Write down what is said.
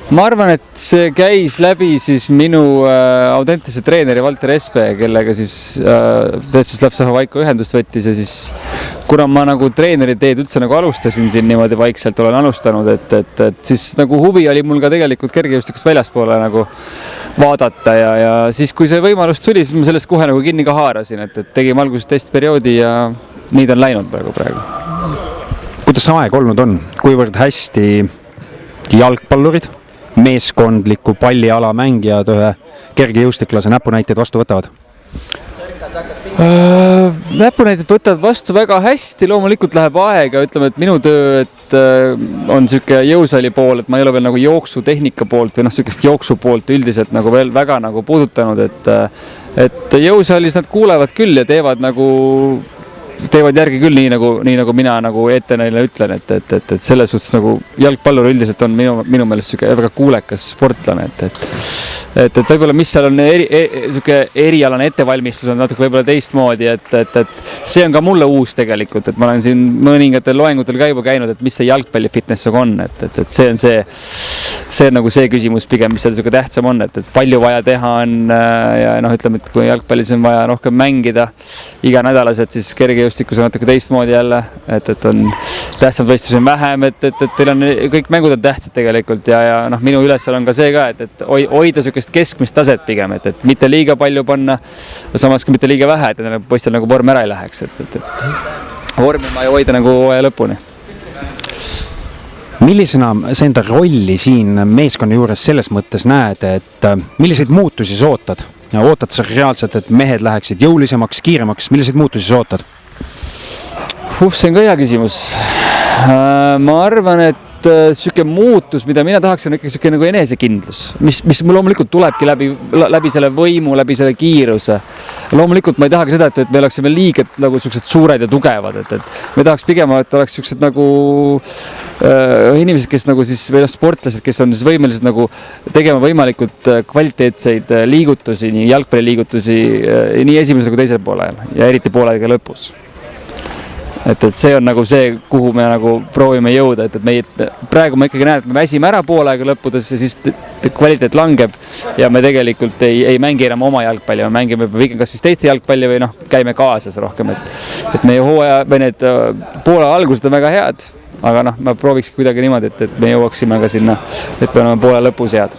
Ma arvan, et see käis läbi siis minu autentise treeneri Valter Espe, kellega siis Slavsova Vaiko ühendust võttis ja siis kuna ma nagu treeneri teed üldse nagu alustasin siin niimoodi vaikselt olen alustanud, et siis nagu huvi oli mul ka tegelikult kergejõustikust väljaspoole nagu vaadata ja siis kui see võimalus tuli, siis ma sellest kohe nagu kinni ka haarasin, et tegime alguses testperioodi ja nii ta on läinud praegu. Kuidas see aeg olnud on? Kuivõrd hästi jalgpallurid, meeskondliku palliala mängijad ühe kergejõustiklase näpunäiteid vastu võtavad? Näpunäited võtavad vastu väga hästi, loomulikult läheb aega, ütleme, et minu töö on siuke jõusaali pool, et ma ei ole veel nagu jooksutehnika poolt või sükest jooksu poolt üldiselt nagu veel väga nagu puudutanud, et jõusaalis nad kuulevad küll ja teevad järgi küll nii nagu mina nagu ette neile ütlen, et selles suhtes nagu jalgpallur üldiselt on minu meelest siuke väga kuulekas sportlane, et võib-olla mis seal on siuke erialane ettevalmistus on natuke võib-olla teistmoodi, et see on ka mulle uus tegelikult, et ma olen siin mõningatel loengutel käinud, et mis see jalgpalli fitness on, et see on nagu see küsimus pigem, mis seal siuke tähtsam on, et palju vaja teha on ja ütleme, et kui jalgpallis on vaja rohkem mängida iga nädalaselt, siis kergejõustikus on natuke teistmoodi jälle, et on tähtsam võistlus on vähem, et teil on kõik mängud on tähtsad tegelikult ja minu ülesal on ka see ka, et hoida siukest keskmist taset pigem, et mitte liiga palju panna, samas ka mitte liiga vähe, et poistel nagu vorm ära ei läheks, et vormi ma ei hoida nagu lõpuni. Millisena sa enda rolli siin meeskonna juures selles mõttes näed, et milliseid muutusi sa ootad? Ootad sa reaalselt, et mehed läheksid jõulisemaks, kiiremaks? Milliseid muutusi sa ootad? See on ka hea küsimus. Ma arvan, et siuke muutus, mida mina tahaks, on ikkagi siuke nagu enesekindlus, mis mul loomulikult tulebki läbi selle võimu, läbi selle kiiruse. Loomulikult ma ei taha ka seda, et me oleksime liiget nagu siuksed suured ja tugevad, et me tahaks pigem, et oleks siuksed nagu inimesed, kes nagu siis või sportlased, kes on siis võimelised nagu tegema võimalikult kvaliteetseid liigutusi, nii jalgpalliliigutusi, nii esimesel kui teisel poolel ja eriti poolega lõpus. Et see on nagu see, kuhu me nagu proovime jõuda, et praegu ma ikkagi näen, et me väsime ära poolega lõppudes ja siis kvaliteet langeb ja me tegelikult ei mängi enam oma jalgpalli, me mängime kas siis teiste jalgpalli või käime kaasas rohkem, et meie hooaja või need poole algused on väga head, aga ma prooviks kuidagi niimoodi, et me jõuaksime ka sinna, et me oleme poole lõpus head.